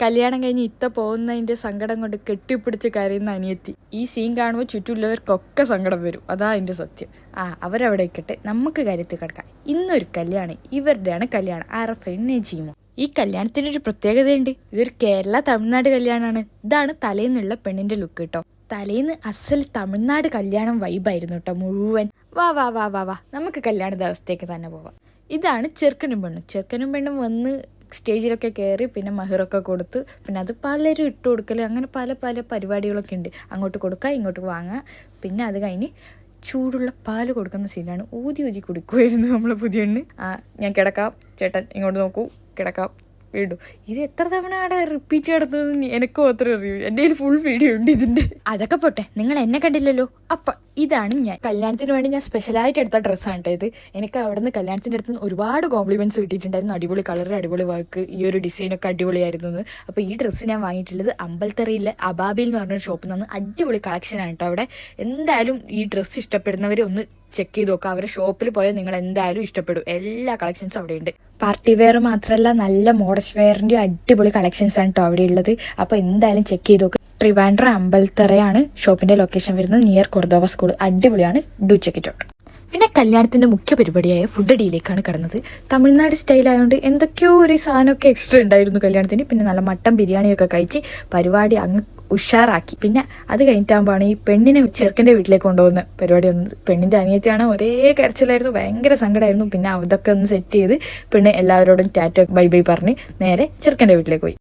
കല്യാണം കഴിഞ്ഞ് ഇത്ത പോകുന്നതിന്റെ സങ്കടം കൊണ്ട് കെട്ടിപ്പിടിച്ച് കരയുന്ന അനിയത്തി. ഈ സീൻ കാണുമ്പോൾ ചുറ്റുമുള്ളവർക്കൊക്കെ സങ്കടം വരും. അതാ അതിന്റെ സത്യം. അവരവിടെ ഇരിക്കട്ടെ, നമുക്ക് കാര്യത്തിൽ കിടക്കാം. ഇന്നൊരു കല്യാണം, ഇവരുടെയാണ് കല്യാണം, ആർഎഫയും നജീമും. ഈ കല്യാണത്തിനൊരു പ്രത്യേകതയുണ്ട്. ഇതൊരു കേരള തമിഴ്നാട് കല്യാണമാണ്. ഇതാണ് തലേന്നുള്ള പെണ്ണിന്റെ ലുക്ക് കേട്ടോ. തലേന്ന് അസൽ തമിഴ്നാട് കല്യാണം വൈബായിരുന്നു കേട്ടോ മുഴുവൻ. വാ വാ വാ വാ വാ നമുക്ക് കല്യാണ ദിവസത്തേക്ക് തന്നെ പോവാം. ഇതാണ് ചെറുക്കനും പെണ്ണും വന്ന് സ്റ്റേജിലൊക്കെ കയറി പിന്നെ മഹിറൊക്കെ കൊടുത്ത് പിന്നെ അത് പലരും ഇട്ട് കൊടുക്കൽ, അങ്ങനെ പല പല പരിപാടികളൊക്കെ ഉണ്ട്. അങ്ങോട്ട് കൊടുക്കുക, ഇങ്ങോട്ട് വാങ്ങുക. പിന്നെ അത് കഴിഞ്ഞ് ചൂടുള്ള പാല് കൊടുക്കുന്ന സീനാണ്. ഊതി കുടിക്കുമായിരുന്നു നമ്മളെ പുതിയ എണ്ണ്. ഞാൻ കിടക്കാം, ചേട്ടൻ ഇങ്ങോട്ട് നോക്കൂ, കിടക്കാം, വീണ്ടും. ഇത് എത്ര തവണ അവിടെ റിപ്പീറ്റ് നടത്തുന്നത് എനിക്കും അത്ര അറിയൂ. എൻ്റെ കയ്യിൽ ഫുൾ വീഡിയോ ഉണ്ട് ഇതിന്റെ. അതൊക്കെ പോട്ടെ, നിങ്ങൾ എന്നെ കണ്ടില്ലല്ലോ. അപ്പൊ ഇതാണ് ഞാൻ. കല്യാണത്തിന് വേണ്ടി ഞാൻ സ്പെഷ്യലായിട്ട് എടുത്ത ഡ്രസ്സാണ് കേട്ടോ ഇത്. എനിക്ക് അവിടെ നിന്ന് കല്യാണത്തിൻ്റെ അടുത്ത് ഒരുപാട് കോംപ്ലിമെന്റ്സ് കിട്ടിയിട്ടുണ്ടായിരുന്നു. അടിപൊളി കളർ, അടിപൊളി വർക്ക്, ഈ ഒരു ഡിസൈനൊക്കെ അടിപൊളിയായിരുന്നു. അപ്പോൾ ഈ ഡ്രസ്സ് ഞാൻ വാങ്ങിയിട്ടുള്ളത് അമ്പലത്തറയിലെ അബാബിൽ എന്ന് പറഞ്ഞൊരു ഷോപ്പിൽ നിന്ന്. അടിപൊളി കളക്ഷനാണ് കേട്ടോ അവിടെ. എന്തായാലും ഈ ഡ്രസ്സ് ഇഷ്ടപ്പെടുന്നവർ ഒന്ന് ചെക്ക് ചെയ്ത് നോക്കുക. അവരുടെ ഷോപ്പിൽ പോയാൽ നിങ്ങൾ എന്തായാലും ഇഷ്ടപ്പെടും. എല്ലാ കളക്ഷൻസും അവിടെ ഉണ്ട്. പാർട്ടി വെയർ മാത്രമല്ല, നല്ല മോഡസ്റ്റ് വെയറിന്റെ അടിപൊളി കളക്ഷൻസ് ആണ് കേട്ടോ അവിടെ ഉള്ളത്. അപ്പോൾ എന്തായാലും ചെക്ക് ചെയ്ത് നോക്കുക. ട്രിവാൻഡ്രം അമ്പലത്തറയാണ് ഷോപ്പിന്റെ ലൊക്കേഷൻ വരുന്നത്, നിയർ കൊർദോവ സ്കൂൾ. അടിപൊളിയാണ്, ഡു ചെക്ക് ഇറ്റ് ഔട്ട്. പിന്നെ കല്യാണത്തിന്റെ മുഖ്യ പരിപാടിയായ ഫുഡ് ഡീലേക്കാണ് കടന്നത്. തമിഴ്നാട് സ്റ്റൈലായതുകൊണ്ട് എന്തൊക്കെയോ ഒരു സാധനമൊക്കെ എക്സ്ട്രാ ഉണ്ടായിരുന്നു കല്യാണത്തിന്. പിന്നെ നല്ല മട്ടൻ ബിരിയാണിയൊക്കെ കഴിച്ച് പരിപാടി അങ്ങ് ഉഷാറാക്കി. പിന്നെ അത് കഴിഞ്ഞിട്ടാകുമ്പോഴാണ് ഈ പെണ്ണിനെ ചെറുക്കൻ്റെ വീട്ടിലേക്ക് കൊണ്ടുപോകുന്ന പരിപാടി വന്നത്. പെണ്ണിന്റെ അനിയത്തിയാണ്, ഒരേ കരച്ചിലായിരുന്നു, ഭയങ്കര സങ്കടമായിരുന്നു. പിന്നെ അതൊക്കെ ഒന്ന് സെറ്റ് ചെയ്ത് പെണ്ണ് എല്ലാവരോടും ടാറ്റ ബൈ ബൈ പറഞ്ഞ് നേരെ ചെറുക്കൻ്റെ വീട്ടിലേക്ക് പോയി.